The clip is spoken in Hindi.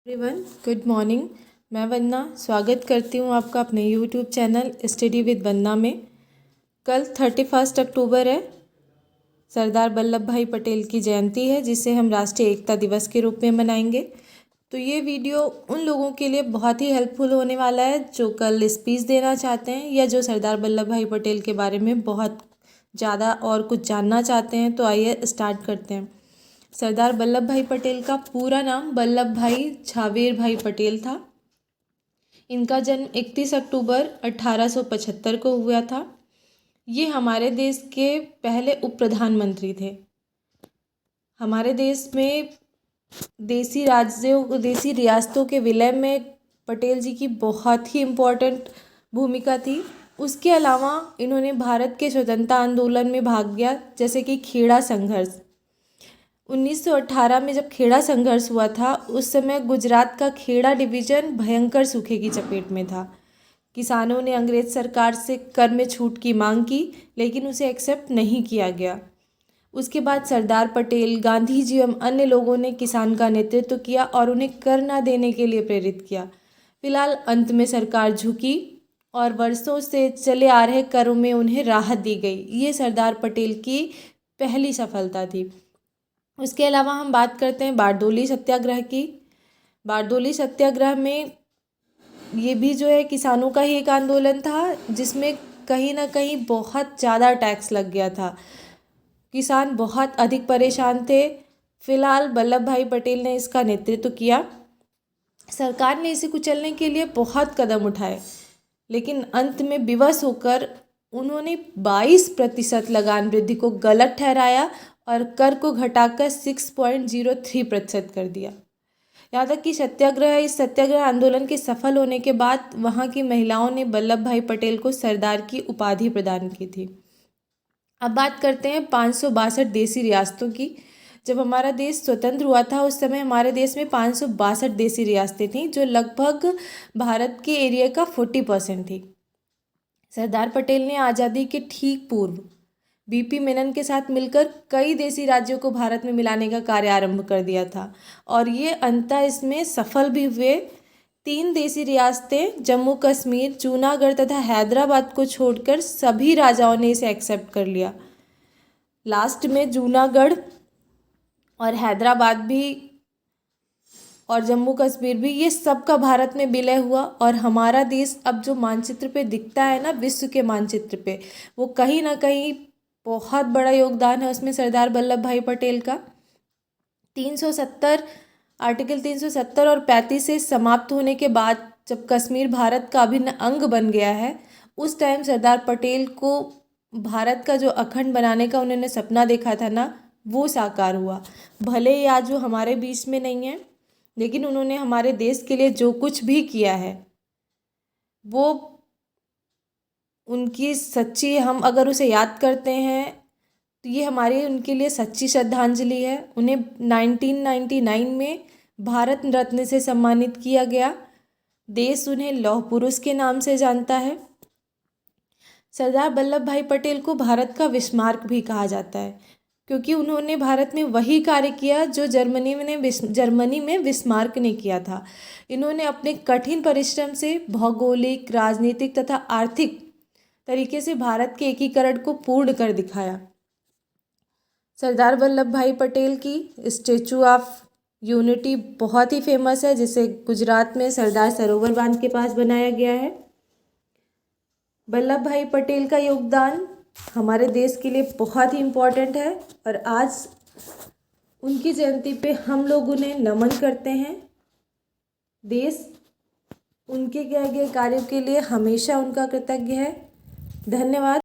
Everyone, good morning. मैं वंदना स्वागत करती हूँ आपका अपने यूट्यूब चैनल स्टडी विद वंदना में। कल 31 अक्टूबर है, सरदार वल्लभ भाई पटेल की जयंती है, जिसे हम राष्ट्रीय एकता दिवस के रूप में मनाएंगे। तो ये वीडियो उन लोगों के लिए बहुत ही हेल्पफुल होने वाला है जो कल स्पीच देना चाहते हैं या जो सरदार वल्लभ भाई पटेल के बारे में बहुत ज़्यादा और कुछ जानना चाहते हैं। तो आइए स्टार्ट करते हैं। सरदार वल्लभ भाई पटेल का पूरा नाम वल्लभ भाई झावेर भाई पटेल था। इनका जन्म 31 अक्टूबर 1875 को हुआ था। ये हमारे देश के पहले उप प्रधानमंत्री थे। हमारे देश में देसी रियासतों के विलय में पटेल जी की बहुत ही इम्पोर्टेंट भूमिका थी। उसके अलावा इन्होंने भारत के स्वतंत्रता आंदोलन में भाग लिया, जैसे कि खेड़ा संघर्ष। 1918 में जब खेड़ा संघर्ष हुआ था, उस समय गुजरात का खेड़ा डिवीज़न भयंकर सूखे की चपेट में था। किसानों ने अंग्रेज सरकार से कर में छूट की मांग की, लेकिन उसे एक्सेप्ट नहीं किया गया। उसके बाद सरदार पटेल, गांधी जी एवं अन्य लोगों ने किसान का नेतृत्व किया और उन्हें कर न देने के लिए प्रेरित किया। फिलहाल अंत में सरकार झुकी और वर्षों से चले आ रहे करों में उन्हें राहत दी गई। ये सरदार पटेल की पहली सफलता थी। उसके अलावा हम बात करते हैं बारडोली सत्याग्रह की। बारडोली सत्याग्रह में ये भी जो है किसानों का ही एक आंदोलन था, जिसमें कहीं ना कहीं बहुत ज़्यादा टैक्स लग गया था। किसान बहुत अधिक परेशान थे। फिलहाल वल्लभ भाई पटेल ने इसका नेतृत्व किया। सरकार ने इसे कुचलने के लिए बहुत कदम उठाए, लेकिन अंत में विवश होकर उन्होंने 22% लगान वृद्धि को गलत ठहराया और कर को घटाकर 6.03% कर दिया। यहाँ तक कि इस सत्याग्रह आंदोलन के सफल होने के बाद वहाँ की महिलाओं ने वल्लभ भाई पटेल को सरदार की उपाधि प्रदान की थी। अब बात करते हैं 562 देसी रियासतों की। जब हमारा देश स्वतंत्र हुआ था, उस समय हमारे देश में 562 देसी रियासतें थीं, जो लगभग भारत के एरिया का 40% थी। सरदार पटेल ने आज़ादी के ठीक पूर्व बीपी मेनन के साथ मिलकर कई देसी राज्यों को भारत में मिलाने का कार्य आरंभ कर दिया था और ये अंततः इसमें सफल भी हुए। 3 देसी रियासतें जम्मू कश्मीर, जूनागढ़ तथा हैदराबाद को छोड़कर सभी राजाओं ने इसे एक्सेप्ट कर लिया। लास्ट में जूनागढ़ और हैदराबाद भी और जम्मू कश्मीर भी, ये सब का भारत में विलय हुआ और हमारा देश अब जो मानचित्र पे दिखता है ना, विश्व के मानचित्र पे, वो कहीं ना कहीं बहुत बड़ा योगदान है उसमें सरदार वल्लभ भाई पटेल का। 370 आर्टिकल 370 और 35 से समाप्त होने के बाद जब कश्मीर भारत का अभिन्न अंग बन गया है, उस टाइम सरदार पटेल को भारत का जो अखंड बनाने का उन्होंने सपना देखा था ना, वो साकार हुआ। भले ही आज वो हमारे बीच में नहीं है, लेकिन उन्होंने हमारे देश के लिए जो कुछ भी किया है, वो उनकी सच्ची, हम अगर उसे याद करते हैं तो ये हमारी उनके लिए सच्ची श्रद्धांजलि है। उन्हें 1999 में भारत रत्न से सम्मानित किया गया। देश उन्हें लौह पुरुष के नाम से जानता है। सरदार वल्लभ भाई पटेल को भारत का विस्मार्क भी कहा जाता है, क्योंकि उन्होंने भारत में वही कार्य किया जो जर्मनी में विस्मार्क ने किया था। इन्होंने अपने कठिन परिश्रम से भौगोलिक, राजनीतिक तथा आर्थिक तरीके से भारत के एकीकरण को पूर्ण कर दिखाया। सरदार वल्लभ भाई पटेल की स्टैचू ऑफ यूनिटी बहुत ही फेमस है, जिसे गुजरात में सरदार सरोवर बांध के पास बनाया गया है। वल्लभ भाई पटेल का योगदान हमारे देश के लिए बहुत ही इम्पोर्टेंट है और आज उनकी जयंती पे हम लोग उन्हें नमन करते हैं। देश उनके किए गए कार्यों के लिए हमेशा उनका कृतज्ञ है। धन्यवाद।